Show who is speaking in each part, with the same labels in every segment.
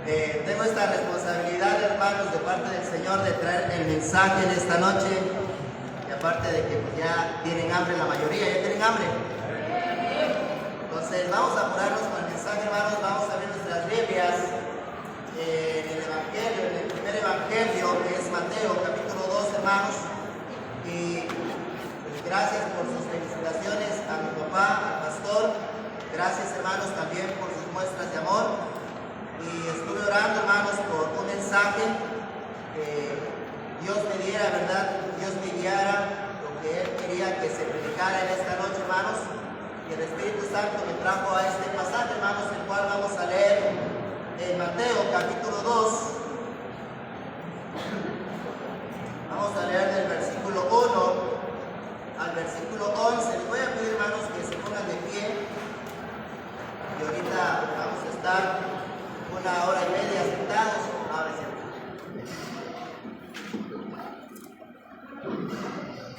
Speaker 1: Tengo esta responsabilidad, hermanos, de parte del Señor de traer el mensaje en esta noche. Y aparte de que pues, ya tienen hambre la mayoría, ¿ya tienen hambre? Entonces vamos a apurarnos con el mensaje, hermanos. Vamos a ver nuestras Biblias en el Evangelio, en el primer Evangelio, que es Mateo, capítulo 2, hermanos. Y pues, gracias por sus felicitaciones a mi papá, al pastor. Gracias, hermanos, también por sus muestras de amor. Y estuve orando, hermanos, por un mensaje que Dios me diera, ¿verdad? Dios me guiara lo que Él quería que se predicara en esta noche, hermanos. Y el Espíritu Santo me trajo a este pasaje, hermanos, el cual vamos a leer en Mateo, capítulo 2. Vamos a leer del versículo 1 al versículo 11. Les voy a pedir, hermanos, que se pongan de pie. Y ahorita vamos a estar una hora y media sentados.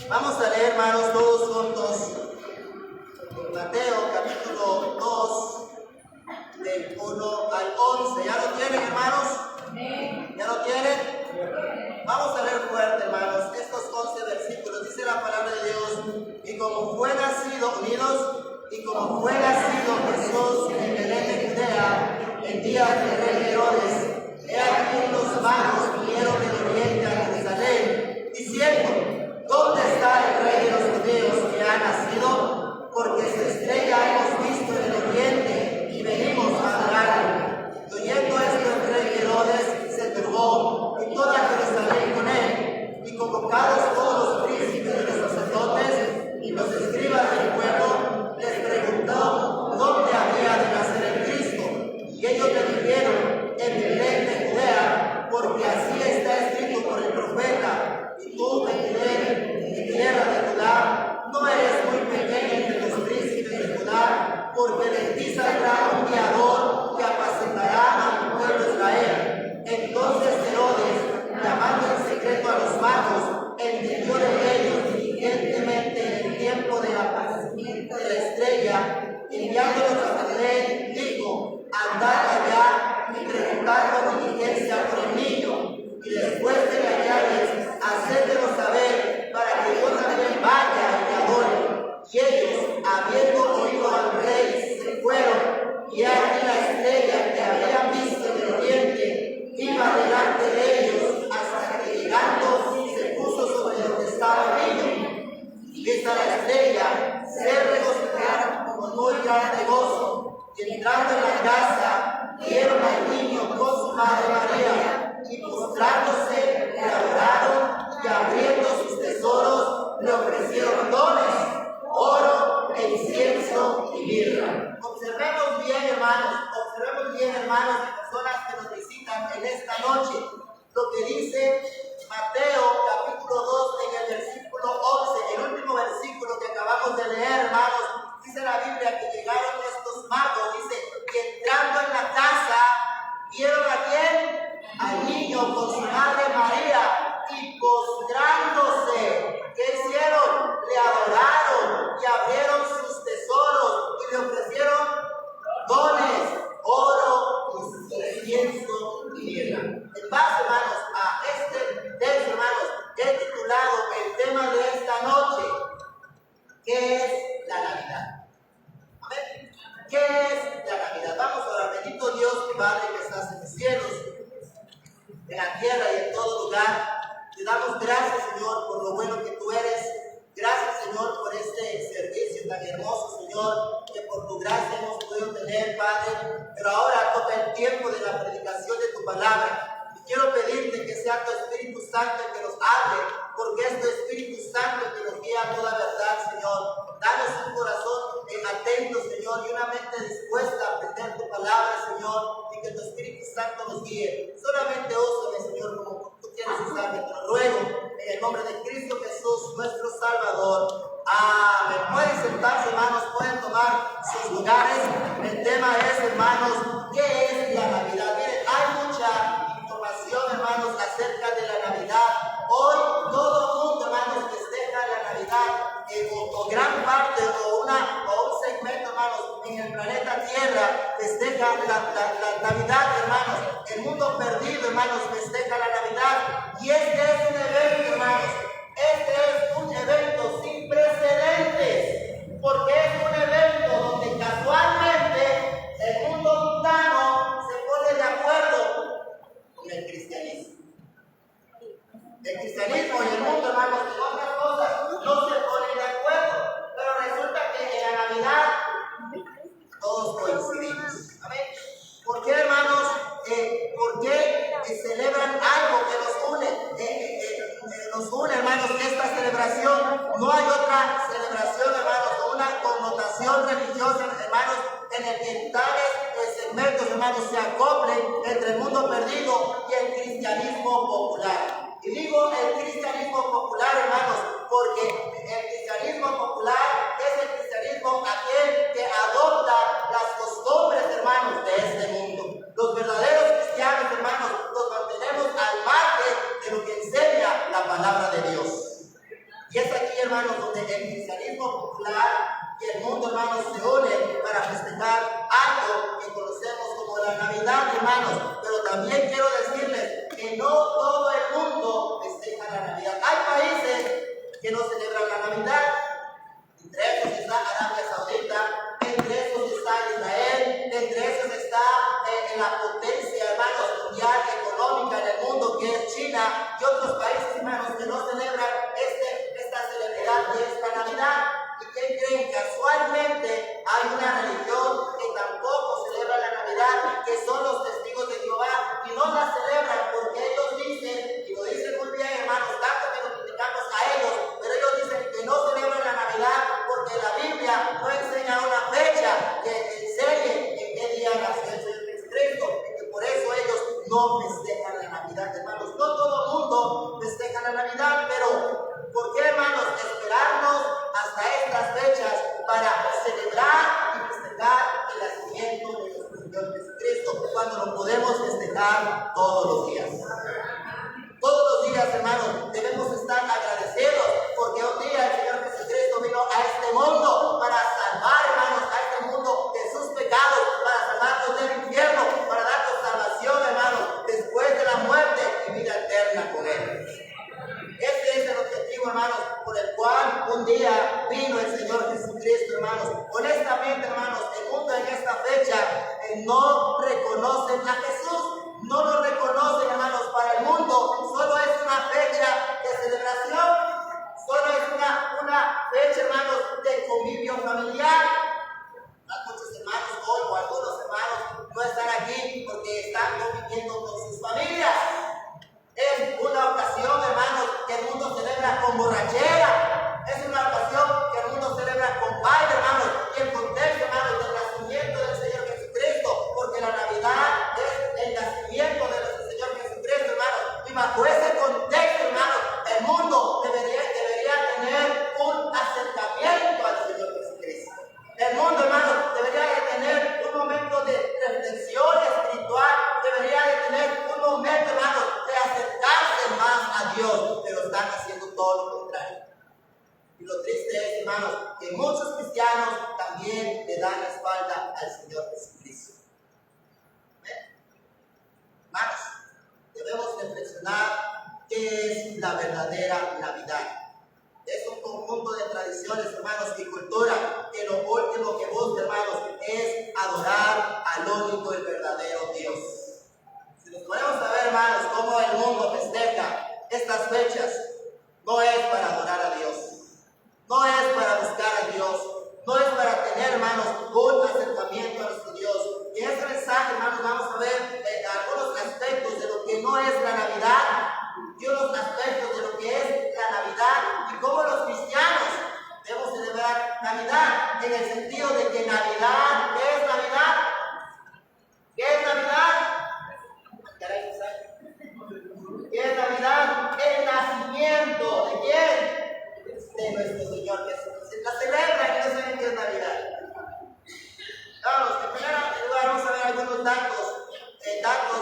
Speaker 1: Vamos a leer, hermanos, todos juntos Mateo capítulo 2 del 1 al 11. ¿Ya lo tienen, hermanos? ¿Ya lo tienen? Vamos a leer fuerte, hermanos, estos 11 versículos. Dice la palabra de Dios: y como fue nacido, unidos, y como fue nacido Jesús en Belén de Judea, en días del rey Herodes, he aquí los magos vinieron del oriente a Jerusalén, diciendo: ¿dónde está el rey de los judíos que ha nacido? Porque su estrella hemos visto en el oriente y venimos a adorarle. Y oyendo esto el rey Herodes se turbó, y toda Jerusalén con él, y convocados todos los príncipes y los sacerdotes y los escribas del pueblo, les preguntó dónde había de nacer el Cristo. Y ellos le dijeron: en Belén de Judea, porque así está escrito por el profeta: y tú, Belén, mi tierra de Judá, no eres muy pequeña entre los príncipes de Judá, porque de ti saldrá un guiador que apacentará a mi pueblo Israel. Entonces Herodes, llamando en secreto a los magos, entendió de ellos diligentemente en el tiempo del aparecimiento de la estrella, enviándolos a Belén, dijo: andad allá y preguntad con diligencia por el niño, y después de que halláis, hacedlo saber, para que yo también vaya y adore. Y ellos, habiendo oído al rey, se fueron, y aquí la estrella que habían visto en el oriente iba delante de ellos, hasta que llegando se puso sobre donde estaba el niño. Y vista la estrella, se regocijaron con muy grande gozo, y entrando en la casa, vieron al niño con su madre María, y postrándose le adoraron, y abriendo sus tesoros le ofrecieron dones: oro, e incienso y mirra. Observemos bien, hermanos, de personas que nos visitan en esta noche, lo que dice Mateo capítulo 2 en el versículo 11, el último versículo que acabamos de leer, hermanos. Dice la Biblia que llegaron estos magos, dice que entrando en la casa, ¿vieron a quién? Al niño con su madre María, y postrándose, ¿qué hicieron? Le adoraron y abrieron sus tesoros y le ofrecieron dones: oro, incienso y mirra. En base, hermanos, a este texto, hermanos, he titulado el tema de esta noche: ¿qué es la Navidad? Amén. ¿Qué es la Navidad? Vamos a orar. Bendito Dios, Padre que estás en los cielos, en la tierra y en todo lugar, te damos gracias, Señor, por lo bueno que tú eres. Gracias, Señor, por este servicio tan hermoso, Señor, que por tu gracia hemos podido tener, Padre. Pero ahora toca el tiempo de la predicación de tu palabra. Y quiero pedirte que sea tu Espíritu Santo el que nos hable, porque es tu Espíritu Santo el que nos guía a toda verdad, Señor. Danos un corazón atento, Señor, y una mente dispuesta a aprender tu palabra, Señor, y que tu Espíritu Santo nos guíe. Solamente úsame, Señor, como tú quieres usarme. Te lo ruego en el nombre de Cristo Jesús, nuestro Salvador. Amén. Pueden sentarse, hermanos, pueden tomar sus lugares. El tema es, hermanos, ¿qué es la Navidad? Miren, hay mucha información, hermanos, acerca de la Navidad. Hoy todo el mundo, hermanos, festeja la Navidad, o gran parte, o un segmento, hermanos, en el planeta esta tierra festeja la Navidad, hermanos. El mundo perdido, hermanos, festeja la Navidad. Y este es un evento, hermanos. Este es un evento sin precedentes. Porque es un evento donde casualmente el mundo mundano se pone de acuerdo con el cristianismo. El cristianismo y el mundo, hermanos, en otras cosas no se ponen de acuerdo. Pero resulta que en la Navidad todos coincidimos. Amén. ¿Por qué, hermanos? ¿Por qué celebran algo que nos une? Nos une, hermanos, esta celebración. No hay otra celebración, hermanos, con una connotación religiosa, hermanos, en el que tales segmentos, hermanos, se acoplen entre el mundo perdido y el cristianismo popular. Y digo el cristianismo popular, hermanos, porque el cristianismo popular es el cristianismo aquel que adopta las costumbres, hermanos, de este mundo. Los verdaderos cristianos, hermanos, nos mantenemos al margen de lo que enseña la palabra de Dios. Y es aquí, hermanos, donde el cristianismo popular y el mundo, hermanos, se unen para festejar algo que conocemos como la Navidad, hermanos. Pero también quiero decirles que no todo el mundo festeja la Navidad. Hay países que no celebran la Navidad. Entre esos está Arabia Saudita, entre esos está Israel, entre esos está en la potencia, hermanos, mundial económica en el mundo, que es China, y otros países, hermanos, que no celebran esta celebridad de esta Navidad. ¿Y qué creen? Casualmente hay una religión que tampoco celebra la Navidad, que son los testigos de Jehová, y no la celebran porque ellos dicen, y lo dicen muy bien, hermanos, tanto que nos criticamos a ellos, pero ellos dicen que no celebran la Navidad porque la Biblia no enseña una fecha que enseñe en qué día nació el Señor Jesucristo, y que por eso ellos no festejan la Navidad, hermanos. No todo el mundo festeja la Navidad, pero ¿por qué, hermanos, esperarnos hasta estas fechas para celebrar y festejar el nacimiento de nuestro Señor Jesucristo, cuando lo podemos festejar todos los días? Todos los días, hermanos, debemos estar agradecidos porque un día el Señor Jesucristo vino a este mundo para salvar, hermanos, a este mundo de sus pecados, para salvarnos del infierno, para darnos salvación, hermanos, después de la muerte y vida eterna con Él. Este es el objetivo, hermanos, por el cual un día vino el Señor Jesucristo, hermanos. Honestamente, hermanos, el mundo en esta fecha no reconoce a Jesús. No lo reconocen, hermanos. Para el mundo solo es una fecha de celebración, solo es una fecha, hermanos, de convivio familiar. Muchos hermanos hoy o algunos hermanos no están aquí porque están conviviendo con sus familias. Es una ocasión, hermanos, que el mundo celebra con borrachera. Es una ocasión que el mundo celebra con baile, hermanos. Y el contexto, hermanos, del nacimiento del Señor Jesucristo. Porque la Navidad es el nacimiento de nuestro Señor Jesucristo, hermanos. Y bajo ese contexto, hermanos, el mundo debería tener un acercamiento al Señor Jesucristo. El mundo, hermanos, debería de tener un momento de reflexión espiritual. Debería de tener un momento, hermanos, de acercarse más a Dios, pero están haciendo todo lo contrario. Y lo triste es, hermanos, que muchos cristianos también le dan la espalda al Señor Jesucristo. Hermanos, debemos reflexionar qué es la verdadera Navidad. Es un conjunto de tradiciones, hermanos, y cultura que lo último que busca, hermanos, es adorar al único y verdadero Dios. Si nos ponemos a ver, hermanos, cómo el mundo festeja estas fechas, no es para adorar a Dios, no es para buscar a Dios, no es para tener, hermanos, un acercamiento a nuestro Dios. Y en este mensaje, hermanos, vamos a ver algunos aspectos de lo que no es la Navidad y unos aspectos de lo que es la Navidad y cómo los cristianos debemos celebrar Navidad en el sentido de que Navidad, ¿qué es Navidad? ¿Qué es Navidad? ¿Qué es Navidad? El nacimiento ¿de quién? De nuestro Señor Jesucristo. La celebra y no saben qué es Navidad. Vamos, en primer lugar vamos a ver algunos datos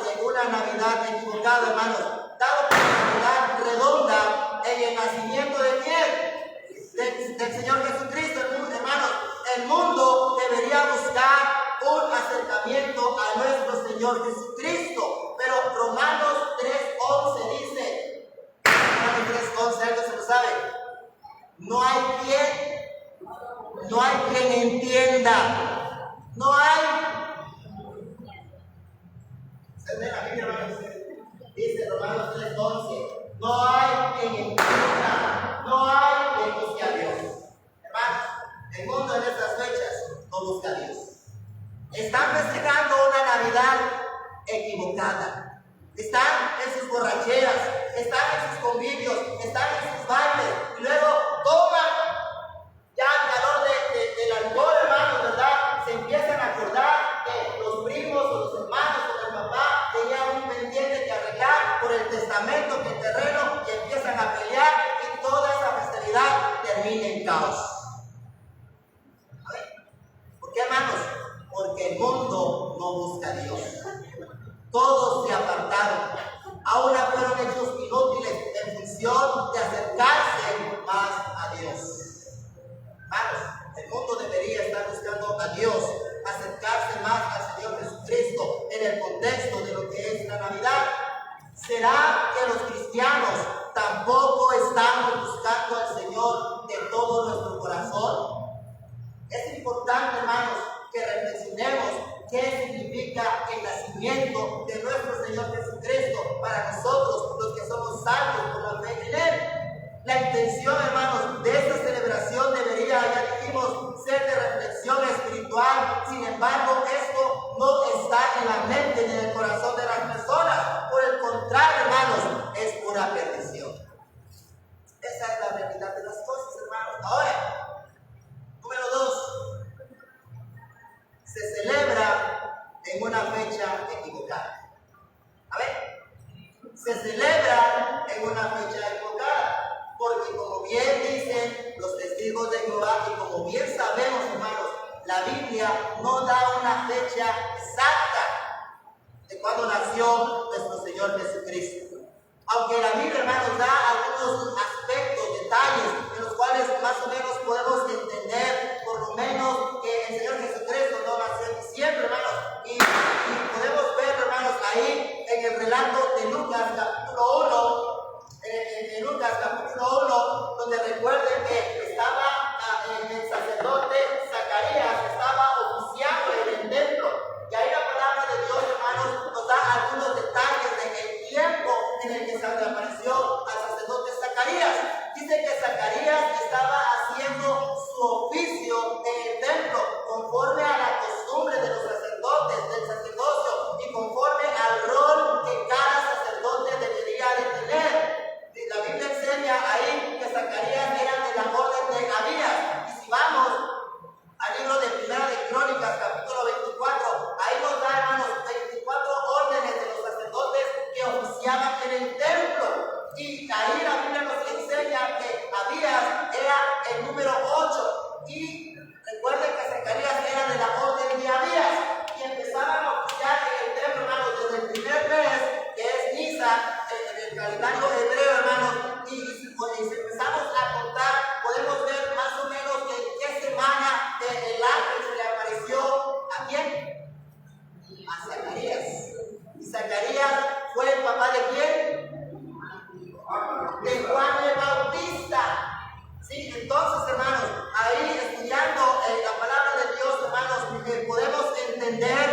Speaker 1: de una Navidad equivocada, hermanos. Dado por la Navidad redonda en el nacimiento de quién? Del Señor Jesucristo, hermanos. El mundo debería buscar Señor Jesucristo. Pero Romanos 3:11 dice, Romanos 3:11, ¿algo se lo sabe? No hay quien entienda. No hay. ¿Se ve la Biblia, hermanos? Dice Romanos 3:11, no hay quien entienda, no hay quien busque a Dios. Hermanos, el mundo en estas fechas no busca a Dios. Están festejando una Navidad equivocada. Están en sus borracheras, están en sus convivios, están en sus bailes, y luego toman ya el calor del alcohol, hermanos, ¿verdad? Se empiezan a acordar que los primos o los hermanos o el papá tenían un pendiente que arreglar por el testamento, que el terreno, y empiezan a pelear, y toda esa festividad termina en caos. ¿Por qué, hermanos? Porque el mundo no busca a Dios. Todos se apartaron. Ahora fueron hechos inútiles en función de acercarse más a Dios. Hermanos, el mundo debería estar buscando a Dios, acercarse más al Señor Jesucristo en el contexto de lo que es la Navidad. ¿Será que los cristianos tampoco estamos buscando al Señor de todo nuestro corazón? Es importante, hermanos, que reflexionemos qué significa el nacimiento de nuestro Señor Jesucristo para nosotros, los que somos salvos por la fe en Él. La intención, hermanos, de esta celebración debería, ya dijimos, ser de reflexión espiritual. Sin embargo, esto no está en la mente ni en el corazón de las personas. Por el contrario, hermanos, es pura perdición. Esa es la realidad de las cosas, hermanos. Ahora, número 2. Se celebra en una fecha equivocada. A ver, se celebra en una fecha equivocada. Porque como bien dicen los testigos de Jehová, y como bien sabemos, hermanos, la Biblia no da una fecha exacta de cuando nació nuestro Señor Jesucristo. Aunque la Biblia, hermanos, da algunos aspectos, detalles, en los cuales más o menos podemos entender, por lo menos, que el Señor Jesucristo no nació en diciembre, hermanos. Y podemos ver, hermanos, ahí en el relato de Lucas, capítulo 1, en Lucas capítulo 1, donde recuerden que estaba el sacerdote Zacarías, estaba oficiando en el templo, y ahí la palabra de Dios, hermanos, nos da algunos detalles del tiempo en el que se le apareció al sacerdote Zacarías. Dice que Zacarías estaba haciendo su oficio en el templo conforme a la costumbre de los sacerdotes, del sacerdocio, y conforme al rol que cada sacerdote debería de tener. La Biblia enseña ahí que Zacarías era de la orden de Abías. Y si vamos al libro de Primera de Crónicas, capítulo 24, ahí nos da, hermanos, 24 órdenes de los sacerdotes que oficiaban en el templo. Y ahí la Biblia nos enseña que Abías era el número 8. Y recuerden que Zacarías era de la orden de Abías. Y empezaban a oficiar en el templo, hermanos, desde el primer mes, que es Nisan, en el calendario hebreo, hermanos. Y si empezamos a contar, podemos ver más o menos en qué semana el ángel se le apareció a quién, a Zacarías. Y Zacarías fue el papá de quién, de Juan el Bautista. Sí, entonces, hermanos, ahí estudiando la palabra de Dios, hermanos, podemos entender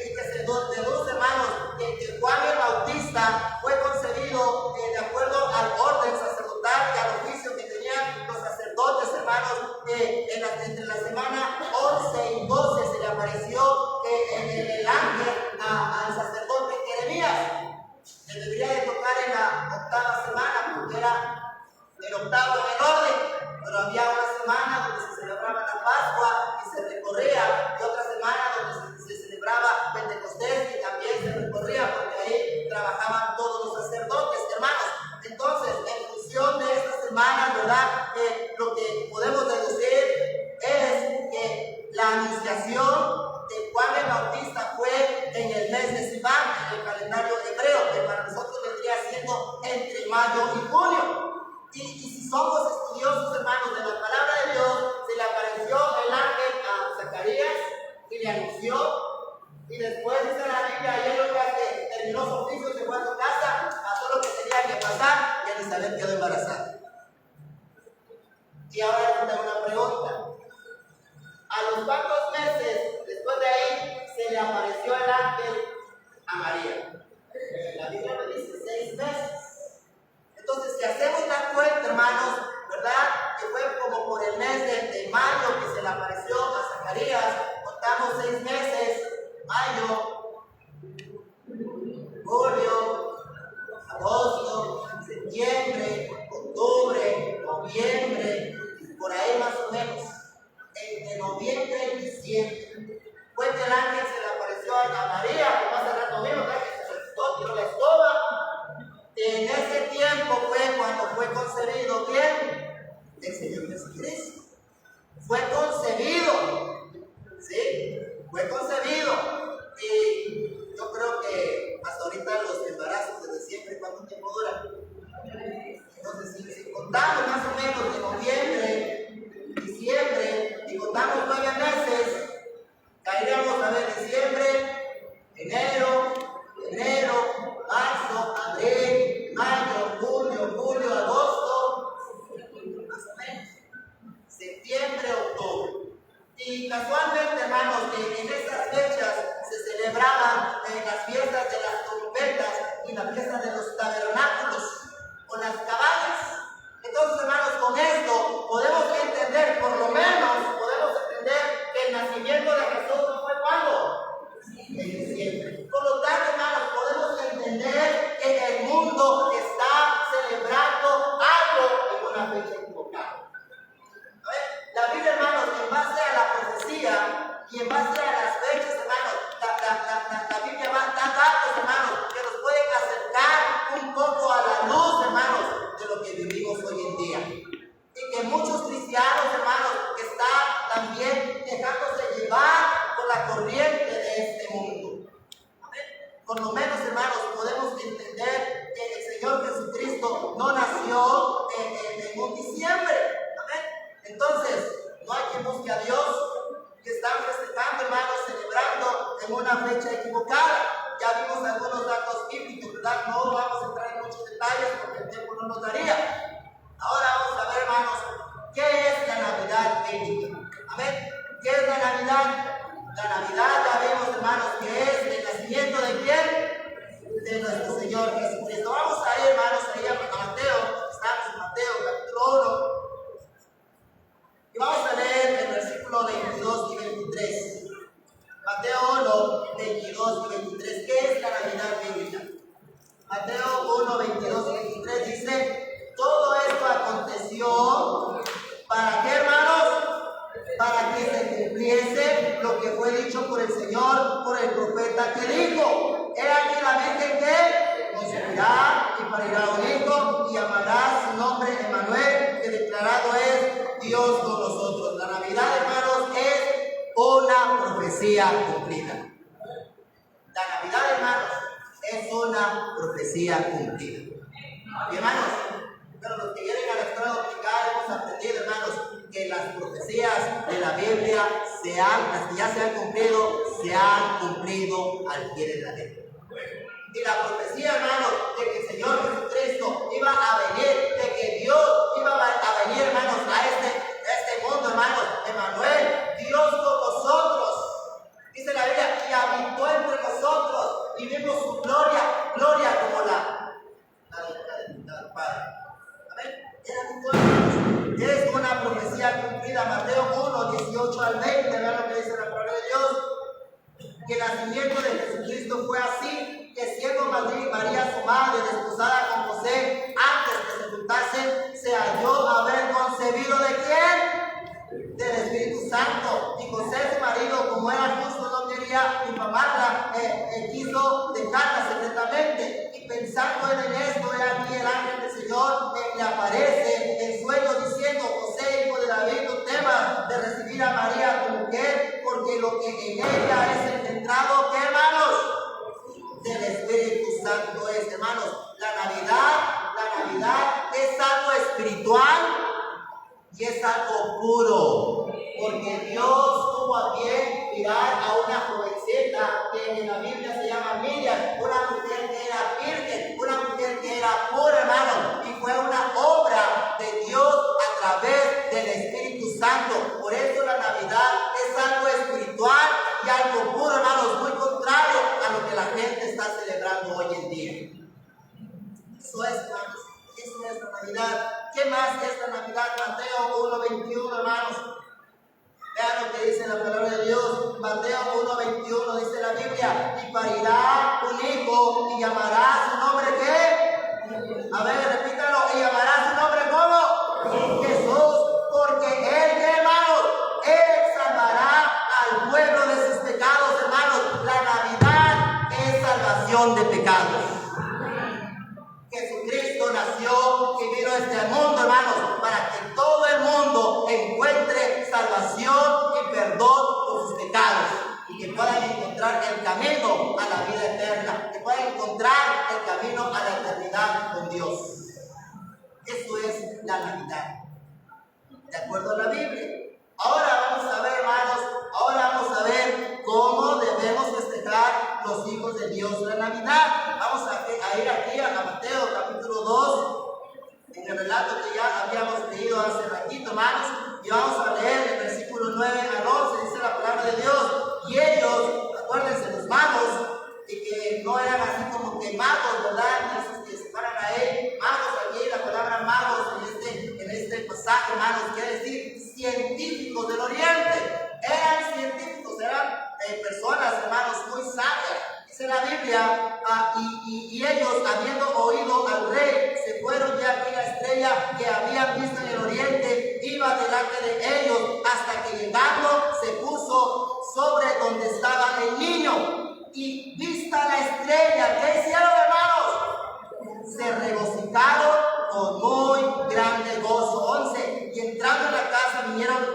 Speaker 1: y que se deduce, hermanos, que Juan el Bautista fue concebido de acuerdo al orden sacerdotal y al oficio que tenían los sacerdotes, hermanos. Entre la semana 11 y 12 se le apareció el ángel al sacerdote Jeremías. Le debería de tocar en la octava semana, porque era el octavo en el orden, pero había una semana donde se celebraba la Pascua y se recorría, y otra semana donde se celebraba Pentecostés y también se recorría, porque ahí trabajaban todos los sacerdotes, hermanos. Entonces, en función de estas semanas, ¿verdad? Lo que podemos deducir es que la anunciación de Juan el Bautista fue en el mes de Sivan, en el calendario hebreo, que para nosotros vendría siendo entre mayo y junio. Y si somos Y después dice la Biblia, ayer que terminó su oficio, se fue a su casa, pasó lo que tenía que pasar y Elizabeth quedó embarazada. Y ahora le tengo una pregunta. A los cuantos meses después de ahí se le apareció el ángel a María. La Biblia me dice 6 meses. Entonces, si hacemos la cuenta, hermanos, ¿verdad? Que fue como por el mes de mayo que se le apareció a Zacarías, contamos 6 meses, mayo, julio, agosto, septiembre, octubre, noviembre, por ahí más o menos, entre noviembre y diciembre. Fue que el ángel se le apareció a María, que más al rato vimos, que se asustó, tiró la escoba. En ese tiempo fue cuando fue concebido, ¿quién? El Señor Jesucristo. Fue concebido, ¿sí? Fue concebido. Y yo creo que hasta ahorita los embarazos desde siempre, ¿cuánto tiempo duran? Entonces, si contamos más o menos de noviembre, diciembre, y contamos 9 meses, caeríamos a ver diciembre, enero, marzo, abril, mayo, junio, julio, agosto, más o menos, septiembre, octubre. Y casualmente, hermanos, que en estas fechas se celebraban las fiestas de las trompetas y la fiesta de los tabernáculos o las cabañas. Entonces, hermanos, con esto podemos entender, por lo menos, podemos entender que el nacimiento de Jesús no fue cuando, en diciembre. Por lo tanto, hermanos, podemos entender que el mundo está celebrando algo en una fecha equivocada. La Biblia, hermanos, en base a la profecía y en base a las fechas, hermanos, la Biblia va a dar datos, hermanos, que nos pueden acercar un poco a la luz, hermanos, de lo que vivimos hoy en día. Y que muchos cristianos, hermanos, están también dejándose llevar por la corriente de este mundo. Por lo menos, hermanos, podemos entender que el Señor Jesucristo no nació en un diciembre. Entonces, no hay quien busque a Dios, que están festejando, hermanos, celebrando en una fecha equivocada. Ya vimos algunos datos bíblicos, ¿verdad? No vamos a entrar en muchos detalles porque el tiempo no nos daría. Ahora vamos a ver, hermanos, ¿qué es la Navidad bíblica? Amén. ¿Qué es la Navidad? La Navidad, ya vimos, hermanos, que es el nacimiento de quién? De nuestro Señor Jesucristo. Vamos a ir, hermanos, ahí a Mateo. Estamos en Mateo, capítulo 1. Y vamos a leer el versículo 22 y 23. Mateo 1, 22 y 23. ¿Qué es la Navidad bíblica? Mateo 1, 22 y 23 dice: todo esto aconteció, ¿para qué, hermanos? Para que se cumpliese lo que fue dicho por el Señor, por el profeta que dijo: he aquí la Virgen que concebirá y parirá un hijo y llamará su nombre Emmanuel, que declarado es Dios con nosotros. La Navidad, hermanos, es una profecía cumplida. La Navidad, hermanos, es una profecía cumplida. Y, hermanos, pero los que vienen a la escuela dominical hemos aprendido, hermanos, que las profecías de la Biblia, las que ya se han cumplido al pie de la letra. Y la profecía, hermanos, de que el Señor Jesucristo iba a venir, de que Dios iba a venir, hermanos, a este mundo, hermanos, Emmanuel, Dios con nosotros. Dice la Biblia, y habitó entre nosotros, y vimos su gloria como la del Padre. Amén. Es una profecía cumplida. Mateo 1, 18 al 20, vean lo que dice la palabra de Dios. Que el nacimiento de Jesucristo fue así, que siendo María su madre, desposada con José, antes que se juntasen, se halló haber concebido ¿de quién? Del Espíritu Santo. Y José, su marido, como era justo, no quería infamarla, quiso dejarla secretamente. Y pensando en esto, he aquí el ángel del Señor le aparece en sueño diciendo: José, hijo de David, no temas de recibir a María tu mujer, porque lo que en ella es engendrado, ¿qué, hermanos? Del Espíritu Santo es, hermanos. La Navidad es algo espiritual y es algo puro, porque Dios tuvo a bien mirar a una jovencita que que en la Biblia se llama Miriam, una mujer que era virgen, una mujer que era pura, hermano, y fue una obra de Dios a través del Espíritu Santo. Por eso la Navidad es algo espiritual y algo puro, hermanos, muy contrario a lo que la gente está celebrando hoy en día. Eso es, hermanos, eso es la Navidad. ¿Qué más es la Navidad? Mateo 1:21, hermanos. Vean lo que dice la palabra de Dios. Mateo 1:21 dice la Biblia: y parirá un hijo y llamará su nombre, ¿qué? A ver, repítalo. Y llamará su nombre, ¿cómo? Jesús, porque él, hermanos, él salvará al pueblo de sus pecados, hermanos. La Navidad es salvación de pecados. Jesucristo nació y vino a este mundo, hermanos, para que todo el mundo encuentre salvación y perdón por sus pecados y que puedan encontrar el camino a la vida eterna, que puedan encontrar el camino a la eternidad con Dios. Eso es la Navidad, de acuerdo a la Biblia. Ahora vamos a ver, hermanos, vamos a ver cómo debemos festejar los hijos de Dios la Navidad. Vamos a ir aquí a Mateo capítulo 2, en el relato que ya habíamos leído hace ratito, hermanos, y vamos a leer el versículo 9 al 11, dice la palabra de Dios. Y ellos, acuérdense, los magos, y que no eran así como que magos, ¿verdad? Esos que se paran ahí, magos, aquí la palabra magos en este pasaje, hermanos, quiere decir científicos del Oriente. Eran científicos, eran personas, hermanos, muy sabias. Dice la Biblia, y ellos, habiendo oído al rey, se fueron ya aquí la estrella que habían visto en el oriente, iba delante de ellos, hasta que llegando se puso sobre donde estaba el niño. Y vista la estrella, ¿qué hicieron, hermanos? Se regocijaron con muy grande gozo. 11. Y entrando en la casa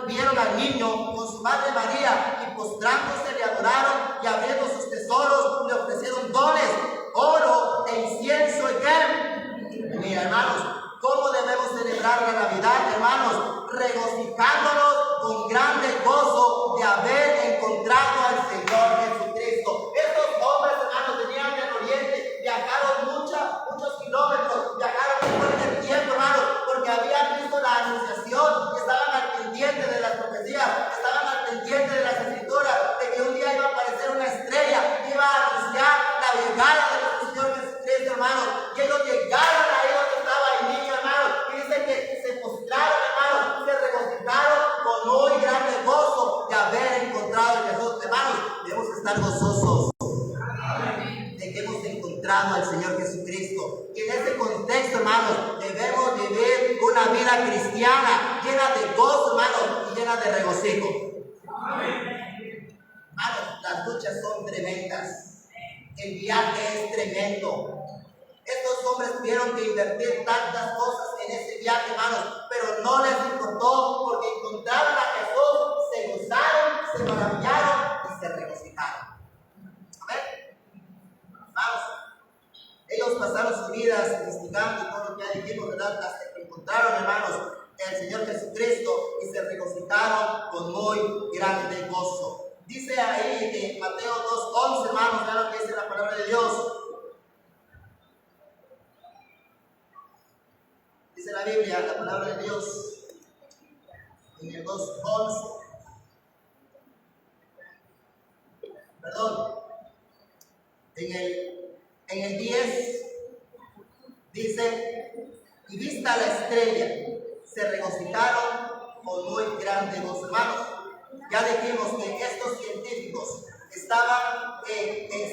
Speaker 1: vieron al niño con su madre María, y postrándose le adoraron, y abriendo sus tesoros le ofrecieron dones, oro e incienso y qué. Mira, hermanos, ¿cómo debemos celebrar la Navidad, hermanos? Regocijándonos con grande gozo de haber encontrado al Señor Jesucristo. Estos hombres, hermanos, venían del oriente, viajaron muchos kilómetros, viajaron después del tiempo, hermanos, porque habían visto la anunciación, estaban al pendiente de las profecías, estaban al pendiente de las escrituras, de que un día iba a aparecer una estrella que iba a anunciar la llegada de nuestro Señor Jesucristo, hermanos. Y ellos llegaron ahí donde estaba el niño, hermanos, y dice que se postraron, hermanos, se regocijaron con muy grande gozo de haber encontrado a Jesús. Hermanos, debemos estar gozosos de que hemos encontrado al Señor Jesucristo. Y en ese contexto, hermanos, debemos vivir una vida cristiana llena de gozo, hermanos, y llena de regocijo. Hermanos, las luchas son tremendas. El viaje es tremendo. Estos hombres tuvieron que invertir tantas cosas en ese viaje, hermanos, pero no les importó, porque encontraron a Jesús, se gozaron, se maravillaron y se regocijaron. Amén. Hermanos, ellos pasaron sus vidas investigando todo lo que ya dijimos, ¿verdad? Hasta que encontraron, hermanos, el Señor Jesucristo y se regocijaron con muy grande gozo. Dice ahí en Mateo 2:11, hermanos, vean lo que dice la palabra de Dios. Dice la Biblia, la palabra de Dios, en el 2:11. Perdón. En el 10 dice: y vista la estrella, se regocijaron con muy grande gozo. Hermanos, ya dijimos que estos científicos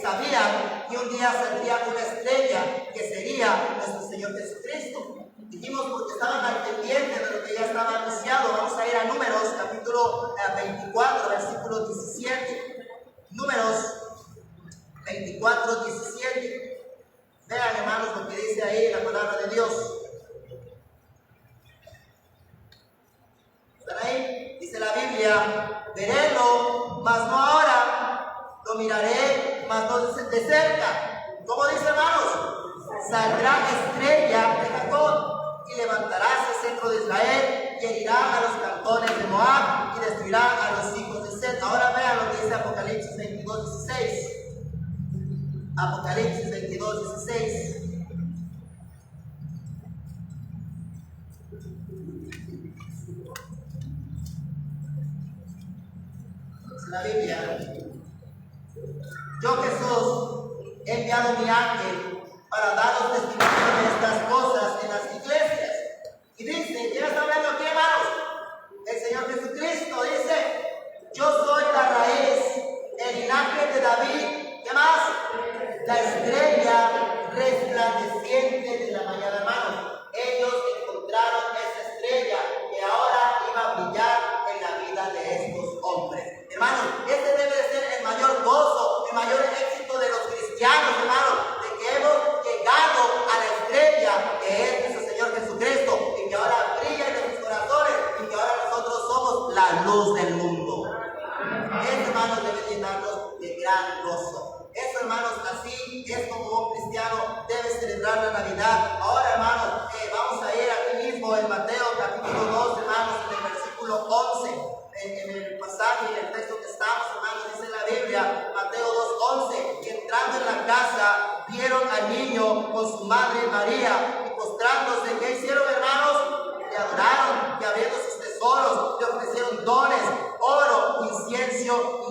Speaker 1: sabían que un día saldría una estrella que sería nuestro Señor Jesucristo. Dijimos porque estaban al pendiente de lo que ya estaba anunciado. Vamos a ir a Números, capítulo 24, versículo 17. Números 24, 17. Vean, hermanos, lo que dice ahí la palabra de Dios. ¿Están ahí? Dice la Biblia: verélo, mas no ahora, lo miraré, mas no de cerca. ¿Cómo dice, hermanos? Saldrá estrella de Jacob y levantará el centro de Israel y herirá a los cantones de Moab y destruirá a los hijos de Set. Ahora vean lo que dice Apocalipsis 22, 16. Apocalipsis 22:16. Dice la Biblia: yo, Jesús, he enviado mi ángel para daros testimonio de estas cosas en las iglesias. Y dice, ¿quién está hablando aquí, hermanos? El Señor Jesucristo dice: yo soy la raíz, el linaje de David. ¿Qué más? La estrella resplandeciente de la mañana, hermanos. Ellos encontraron esa estrella que ahora iba a brillar en la vida de estos hombres. Hermanos, este debe de ser el mayor gozo, el mayor éxito de los cristianos, hermanos, de que hemos llegado a la estrella que es nuestro Señor Jesucristo, y que ahora brilla en nuestros corazones, y que ahora nosotros somos la luz del mundo. Esto, hermanos, debe llenarnos de gran gozo. Eso, hermanos, así es como un cristiano debe celebrar la Navidad. Ahora, hermanos, vamos a ir aquí mismo en Mateo capítulo 2, hermanos, en el versículo 11. En el pasaje, en el texto que estamos, hermanos, dice la Biblia, Mateo 2:11, que entrando en la casa vieron al niño con su madre María, y postrándose, ¿qué hicieron, hermanos? Le adoraron, y abriendo sus tesoros, le ofrecieron dones, oro, incienso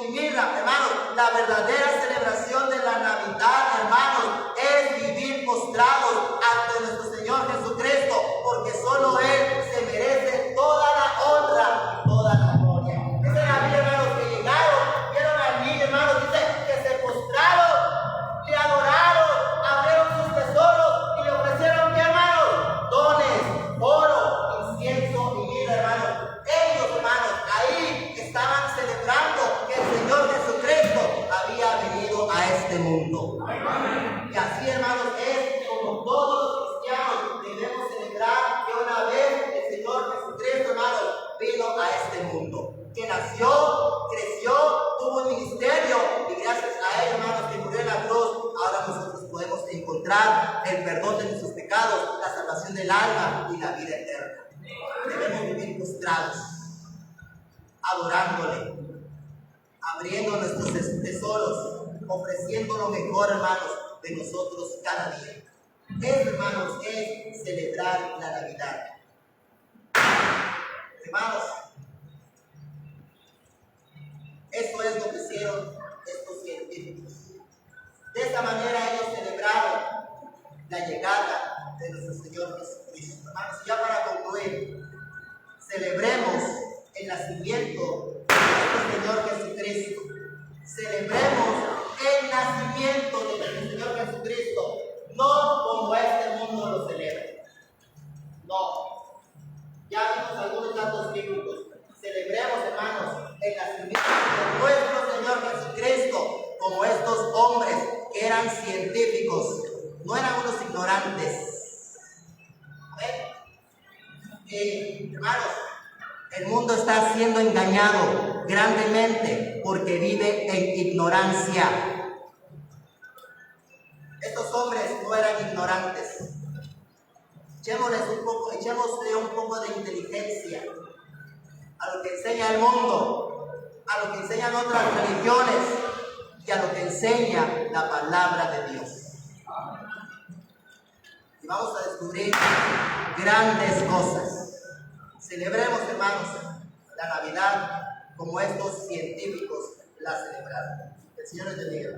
Speaker 1: y mirra. Hermanos, la verdadera celebración de la Navidad, hermanos, es vivir postrados ante nuestro Señor Jesucristo, porque solo Él se merece toda la honra y toda la gloria. Dice la Biblia, hermanos, que llegaron, vieron al niño, hermanos, dice que se postraron, le adoraron, abrieron sus tesoros y le ofrecieron, ¿qué, hermanos? Dones, oro, incienso y mirra, hermanos. Ellos, hermanos, ahí estaban celebrando que el Señor Jesucristo había venido a este mundo. Y así, hermanos, es como todos los cristianos debemos celebrar que una vez el Señor Jesucristo, hermanos, vino a este mundo, que nació, creció, tuvo un ministerio, y gracias a Él, hermanos, que murió en la cruz, ahora nosotros podemos encontrar el perdón de nuestros pecados, la salvación del alma y la vida eterna. Debemos vivir postrados, adorándole, abriendo nuestros tesoros, ofreciendo lo mejor, hermanos, de nosotros cada día. Eso, hermanos, es celebrar la Navidad. Hermanos, esto es lo que hicieron estos científicos. De esta manera ellos celebraron la llegada de nuestro Señor Jesucristo. Hermanos, ya para concluir, celebremos el nacimiento de nuestro Señor Jesucristo. Celebremos el nacimiento de nuestro Señor Jesucristo, no como este mundo lo celebra. No. Ya vimos algunos datos bíblicos. Celebremos, hermanos, el nacimiento de nuestro Señor Jesucristo, como estos hombres que eran científicos, no eran unos ignorantes. Hermanos, el mundo está siendo engañado grandemente porque vive en ignorancia. Estos hombres no eran ignorantes. Echémosle un poco de inteligencia a lo que enseña el mundo, a lo que enseñan otras religiones y a lo que enseña la palabra de Dios. Y vamos a descubrir grandes cosas. Celebremos, hermanos, la Navidad como estos científicos la celebraron. El Señor les bendiga.